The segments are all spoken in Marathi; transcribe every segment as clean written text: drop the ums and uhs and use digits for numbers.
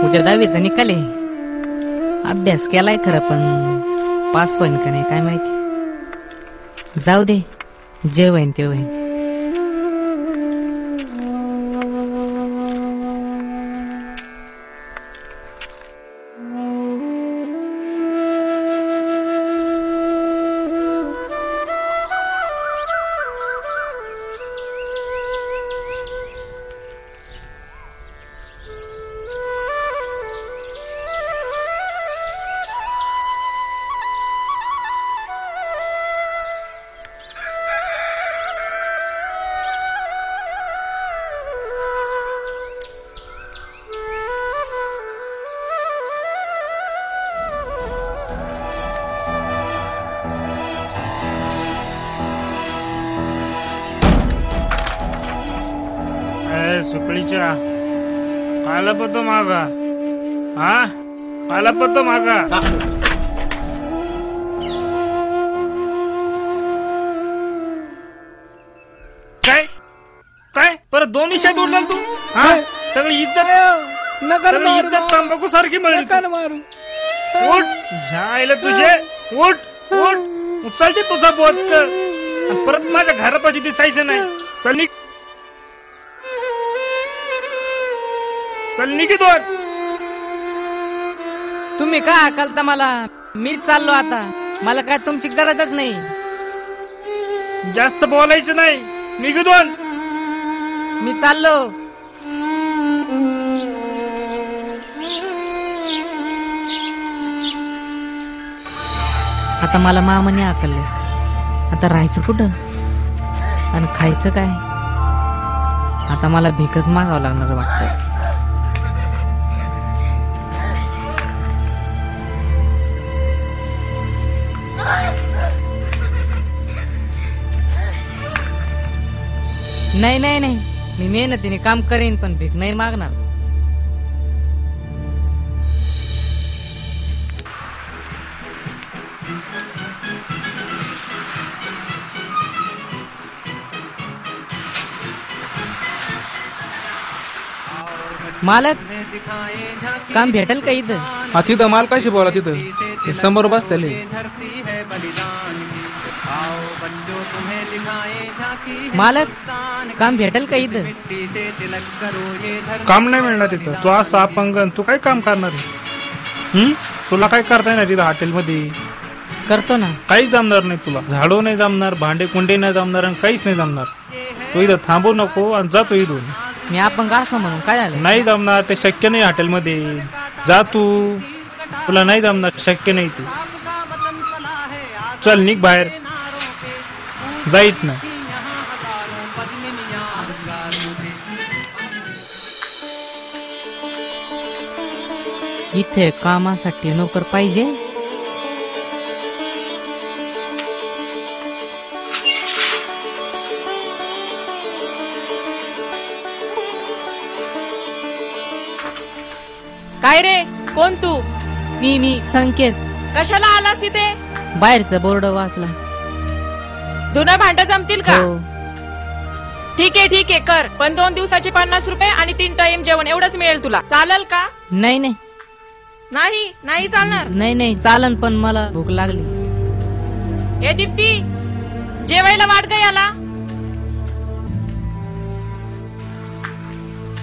उद्या 10वीचा निकाल आहे. अभ्यास केलाय खरं पण पास होईन का नाही काय माहिती. जाऊ दे, जे होईन ते होईन. सुकळीच्या काला पतो मागा. हा काला पतो मागा. काय काय परत 2 विषयात उडला तू. हा सगळी इज्जत तंबाखू सारखी मिळेल. उठ झायला तुझे. उठ उठ उचलते तुझा बोच. परत माझ्या घरापाशी दिसायचं नाही. चल निघ. चल निघितोय. तुम्ही का हाकलता मला? मीच चाललो आता. मला काय तुमची गरजच नाही. जास्त बोलायचं नाही. निघितोय. मी चाललो. आता मला मामाने हाकलले. आता राहायचं कुठं आणि खायचं काय? आता मला भीकच मागावं लागणार वाटतं. नाही नाही नाही, मी मेहनतीने काम करेन पण भीक नाही मागणार. मालक काम भेटेल का इथं? हा तिथं मालकाशी बोला. तिथं समोर बसलेले. मालक काम भेटेल का इथं? काम नाही मिळणार तिथं. तू असा अपंग तू काय काम करणार आहे? तुला काय करता येणार तिथं हॉटेलमध्ये? करतो ना. काही जमणार नाही तुला. झाडू नाही जमणार, भांडे कुंडे नाही जमणार आणि काहीच नाही जमणार. तू इथं थांबू नको आणि जातो इथून. मी अपंग असं म्हणून काय झालं? नाही जमणार ते. शक्य नाही हॉटेलमध्ये. जा तू. तुला नाही जमणार. शक्य नाही ते. चल निघ बाहेर. जाईत ना. इथे कामासाठी नोकर पाहिजे. काय रे, कोण तू? मी संकेत. कशाला आलास इथे? बाहेरचं बोर्ड वाचला. धुणं भांड जमतील का? हो. ठीक आहे कर. पण 2 दिवसाचे 50 रुपये आणि 3 टाइम जेवण एवढंच मिळेल तुला. चालेल का? नाही नाही नाही चालणार. नाही चालन पण मला भूक लागली. ए दीप्ती, जेवायला वाट ग याला.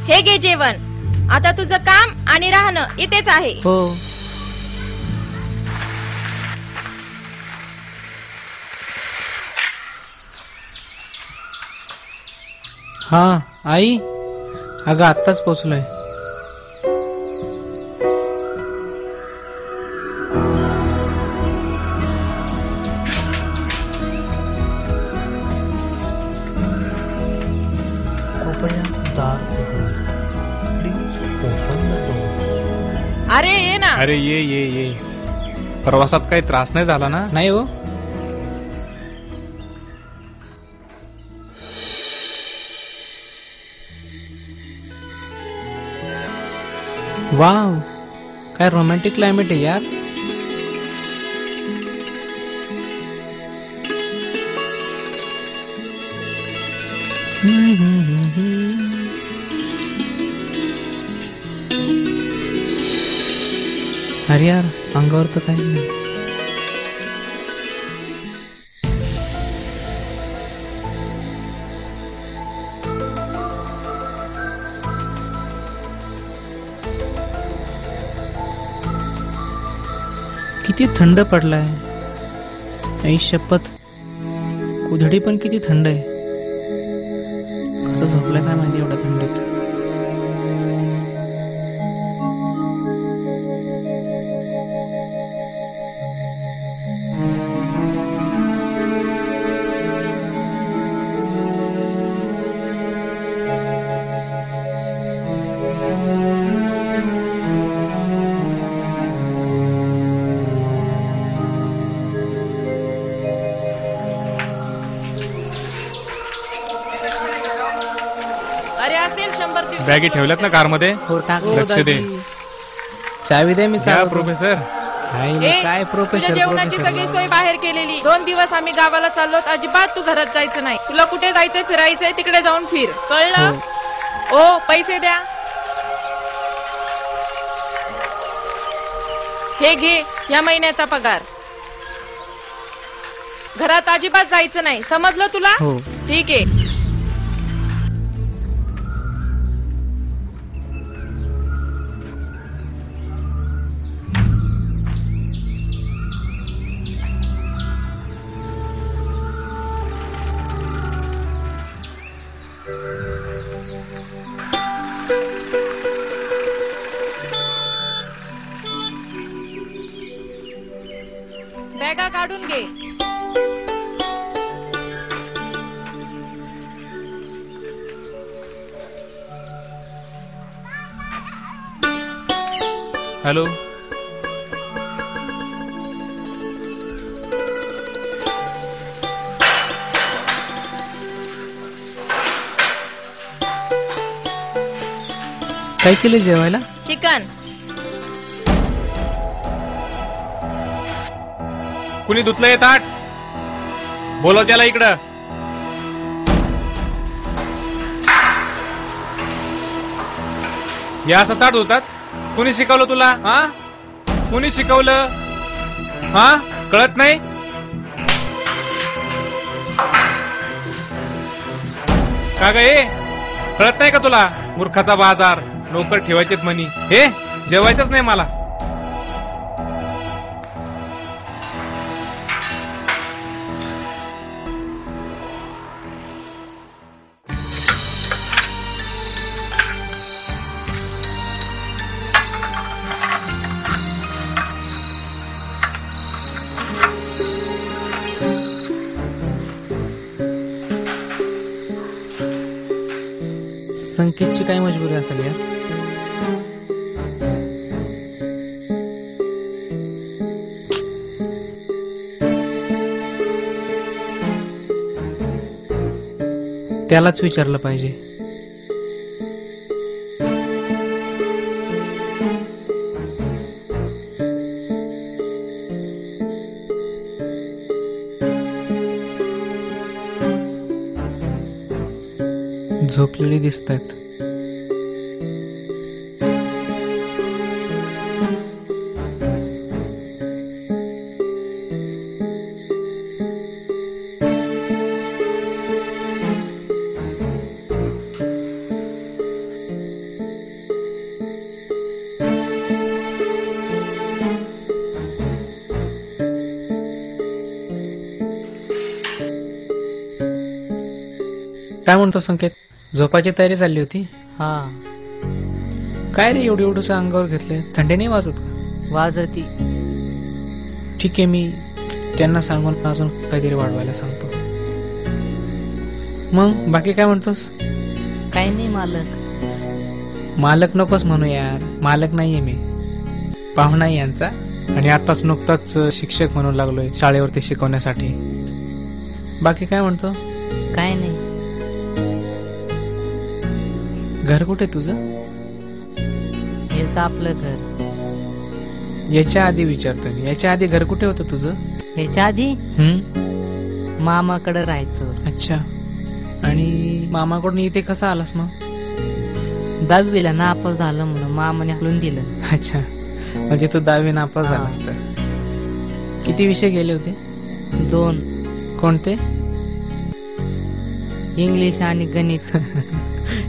हे घे जेवण. आता तुझं काम आणि राहणं इथेच आहे. हो. हा आई. अगं आत्ताच पोचलोय. अरे ये ना. अरे ये. प्रवासात काही त्रास नाही झाला ना? नाही हो. वाव, काय रोमॅन्टिक क्लायमेट आहे यार. अरे यार अंगावर तर काही नाही. किती थंड पडलाय. आई शपथ, उधडी पण किती थंड आहे. कसं झोपलाय काय माहिती एवढ्या थंडीत. अरे असेल 100-150. बॅगी ठेवल्यात ना कारमध्ये? हो टाक. लक्ष दे. चावी दे मी या चालवतो. प्रोफेसर. काय तुझ्या प्रोफेसर जेवणाची सगळी सोय बाहेर केलेली. 2 दिवस आम्ही गावाला चाललो, अजिबात तू घरात जायचं नाही. तुला कुठे जायचंय, फिरायचंय, तिकडे जाऊन फिर, कळलं? ओ पैसे द्या. हे घे या महिन्याचा पगार. घरात अजिबात जायचं नाही, समजलं तुला? हो. ठीक आहे. बॅगा काढून घे. हॅलो. काय केलं जेवायला? चिकन. कुणी धुतलंय ताट? बोलव त्याला इकडं. या असं ताट धुतात? कुणी शिकवलं तुला? हा, कुणी शिकवलं? हा, कळत नाही? का ग हे कळत नाही का तुला? मूर्खाचा बाजार, नोकर ठेवायचेत म्हणी. हे जेवायचंच नाही मला. संकेतची काय मजबुरी असेल यार. त्यालाच विचारलं पाहिजे. झोपलेली दिसतायत. काय म्हणतो संकेत? झोपाची तयारी चालली होती? हा. काय रे एवढं एवढंच अंगावर घेतलंय? थंडी नाही वाजत का? वाजती. ठीक आहे, मी त्यांना सांगून अजून काहीतरी वाढवायला सांगतो. मग बाकी काय म्हणतोस? काही नाही मालक. मालक नकोस म्हणू यार. मालक नाहीये मी, पाहुणा आहे यांचा. आणि आताच नुकताच शिक्षक म्हणून लागलोय शाळेवरती शिकवण्यासाठी. बाकी काय म्हणतो? काय नाही. घर कुठे तुझं? हेच आपलं घर. याच्या आधी विचारतो मी, याच्या आधी घर कुठे होतं तुझं? ह्याच्या आधी मामाकडे राहायचं. अच्छा. आणि मामाकडून इथे कसा आलास मग? 10वीला नापास झालं म्हणून मामाने हलून दिलं. अच्छा. म्हणजे तू 10वी नापास हा. झालास तर. किती विषय गेले होते? 2 कोणते? इंग्लिश आणि गणित.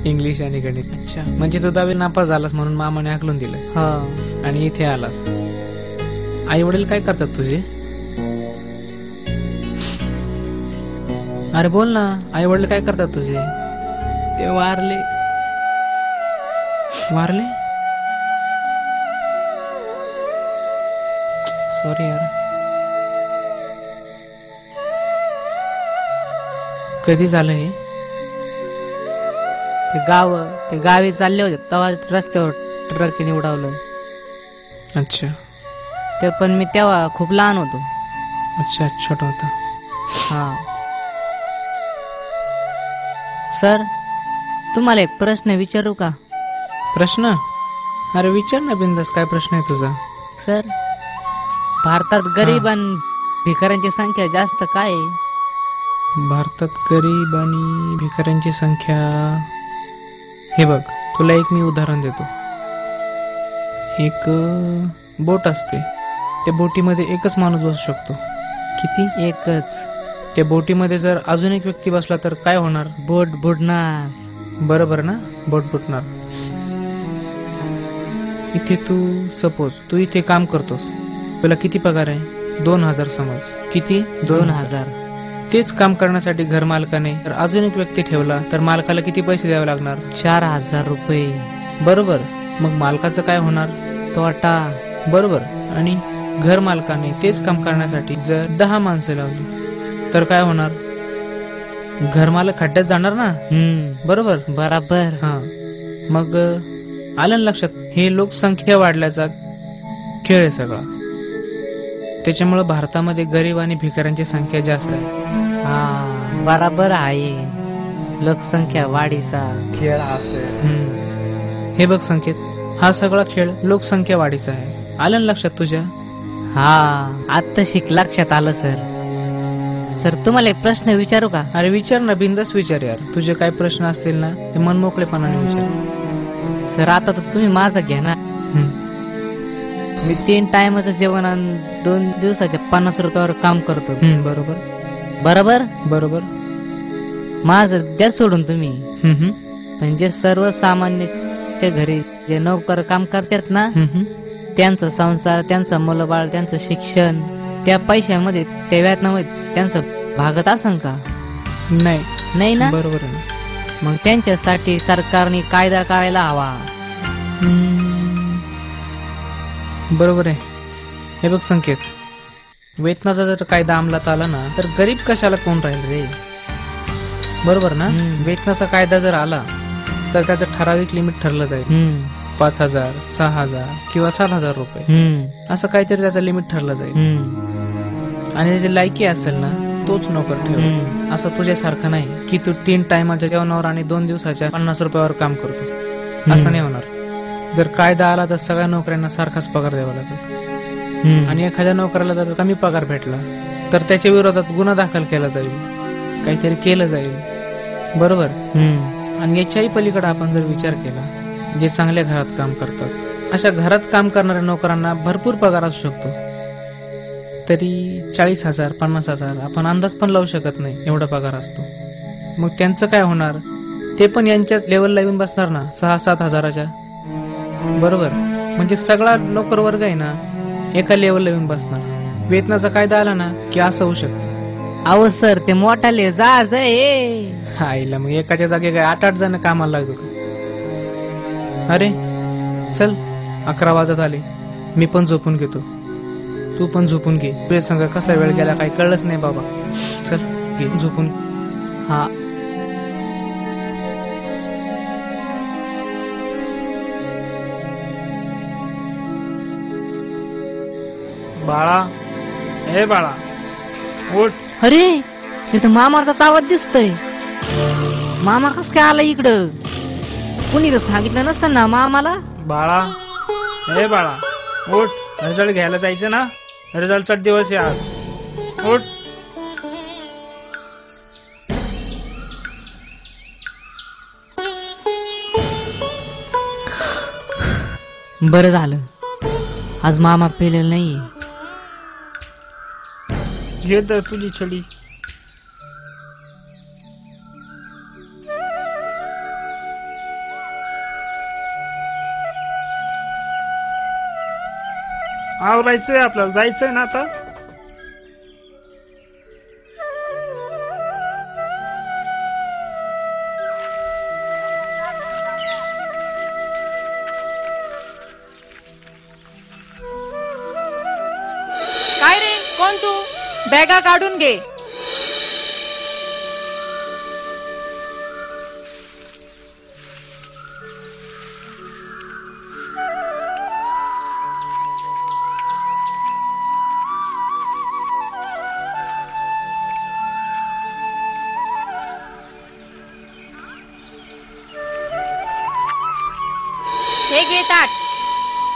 इंग्लिश आणि गणित. अच्छा, म्हणजे तू 10वी नापास झालास म्हणून मामाने हाकलून दिलं हो. आणि इथे आलास. आई वडील काय करतात तुझे? अरे बोल ना, आई वडील काय करतात तुझे? ते वारले. वारले? सॉरी यार. कधी झालं हे? ते गावी चालले होते तेव्हा रस्त्यावर ट्रकने उडवलं. अच्छा ते पण मी तेव्हा खूप लहान होतो. अच्छा, छोटा होता. हा. सर, तुम्हाला एक प्रश्न विचारू का? प्रश्न? अरे विचार ना बिंदास, काय प्रश्न आहे तुझा? सर, भारतात गरीब आणि भिकाऱ्यांची संख्या जास्त काय आहे? भारतात गरीब आणि भिकाऱ्यांची संख्या, हे बघ तुला एक मी उदाहरण देतो. एक बोट असते, त्या बोटीमध्ये एकच माणूस बसू शकतो. किती? एकच. त्या बोटीमध्ये जर अजून एक व्यक्ती बसला तर काय होणार? बोट बुडणार. बरोबर ना, बोट बुडणार. इथे तू इथे काम करतोस, तुला किती पगार आहे? 2000 समज. किती? 2000. तेच काम करण्यासाठी घर मालकाने जर अजून एक व्यक्ती ठेवला तर मालकाला किती पैसे द्यावे लागणार? 4000 रुपये. बरोबर. मग मालकाचं काय होणार? तोटा. बरोबर. आणि घर मालकाने तेच काम करण्यासाठी जर 10 माणसं लावली तर काय होणार? घर मालक खड्ड्यात जाणार ना. बरोबर. बराबर. हा, मग आलं ना लक्षात? हे लोकसंख्या वाढल्याचा खेळ आहे सगळा. त्याच्यामुळे भारतामध्ये गरीब आणि भिकाऱ्यांची संख्या जास्त आहे. हा, बराबर आहे. लोकसंख्या वाढीचा खेळ हे बघ संकेत, हा सगळा खेळ लोकसंख्या वाढीचा आहे. आलं ना लक्षात तुझ्या? हा, आता शिक लक्षात आलं सर. सर, तुम्हाला एक प्रश्न विचारू का? अरे विचार ना, बिंदास विचार यार. तुझे काय प्रश्न असतील ना ते मनमोकळेपणाने विचार. सर, आता तर तुम्ही माझं घ्या ना. मी 3 टायमाचं जेवण आणि 2 दिवसाच्या 50 रुपयावर काम करतो. बरोबर. बरोबर. बरोबर. माझं द्या सोडून तुम्ही. म्हणजे सर्वसामान्यच्या घरी जे नोकर काम करतात ना, त्यांचा संसार, त्यांचं मुलंबाळ, त्यांचं शिक्षण, त्या पैशामध्ये, त्या वेतनामध्ये त्यांचं भागत असन का? नाही ना. बरोबर आहे. मग त्यांच्यासाठी सरकारने कायदा करायला हवा. बरोबर आहे. हे बघ संकेत, वेतनाचा जर कायदा अंमलात आला ना तर गरीब कशाला कोण राहील रे? बरोबर ना. वेतनाचा कायदा जर आला तर त्याचं ठराविक लिमिट ठरलं जाईल. 5000, 6000 किंवा 7000 रुपये असं काहीतरी त्याचं लिमिट ठरलं जाईल. आणि त्याची लायकी असेल ना तोच नोकर ठेव. असं तुझ्यासारखं नाही की तू 3 टायमाच्या जेवणावर आणि 2 दिवसाच्या 50 रुपयावर काम करतो. असं नाही होणार. जर कायदा आला तर सगळ्या नोकऱ्यांना सारखाच पगार द्यावा लागेल. आणि एखाद्या नोकराला जर कमी पगार भेटला तर त्याच्या विरोधात गुन्हा दाखल केला जाईल, काहीतरी केलं जाईल. बरोबर. आणि याच्याही पलीकडे आपण जर विचार केला, जे चांगल्या घरात काम करतात अशा घरात काम करणाऱ्या नोकरांना भरपूर पगार असू शकतो. तरी 40,000, 50,000 आपण अंदाज पण लावू शकत नाही, एवढा पगार असतो. मग त्यांचं काय होणार? ते पण यांच्याच लेवलला येऊन बसणार ना, 6-7 हजाराच्या. बरोबर. म्हणजे सगळा नोकर वर्ग आहे ना एका लेवलला येऊन बसणार. वेतनाचा कायदा आला ना की असं होऊ शकतं. अहो सर, ते मोठाले जहाज आहे. आईला मग एकाच्या जागी काय 8-8 जण कामाला लागतो का? अरे चल, 11 वाजत आले. मी पण झोपून घेतो, तू पण झोपून घे. तुझ्या संग कसा वेळ गेला काही कळलंच नाही बाबा. चल घे झोपून. हा. बाळा, हे बाळा उठ. अरे, इथं मामाचा आवाज दिसतोय. मामा कस काय आला इकडं? कुणी तर सांगितलं नसतं ना मामाला. बाळा, हे बाळा उठ. रिझल्ट घ्यायला जायचं ना, रिझल्टचा दिवस आहे आज. उठ. बरं झालं, आज मामा पेलेला नाही. घे तर तुझी छडी. आवरायचंय आपल्याला, जायचंय ना आता. काय रे, कोण तू? बॅगा काढून घे. हे घे ताट.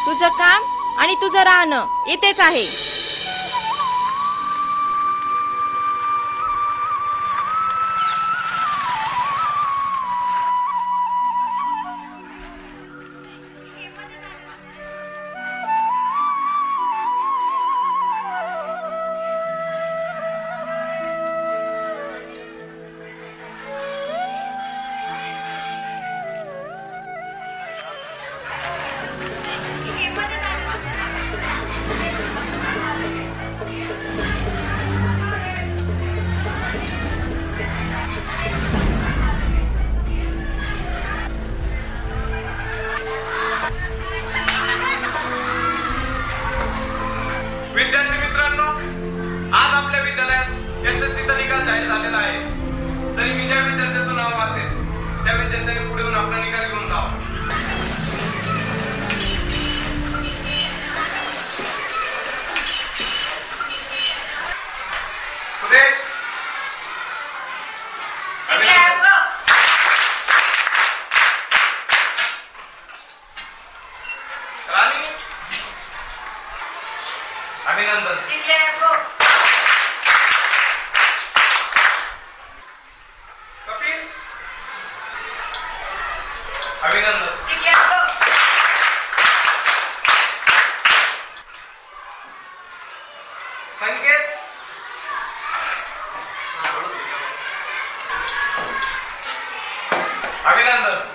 तुझं काम आणि तुझं राहणं इथेच आहे. विद्यार्थी मित्रांनो, आज आपल्या विद्यालयात यशस्वीचा निकाल जाहीर झालेला आहे. तरी मी ज्या विद्यार्थ्याचं नाव वाचेल त्या विद्यार्थ्यांनी पुढे येऊन आपला निकाल घेऊन जावा. सुरेश, राणी, अभिनंदन. कपिल, अभिनंदन. संकेत, अभिनंदन.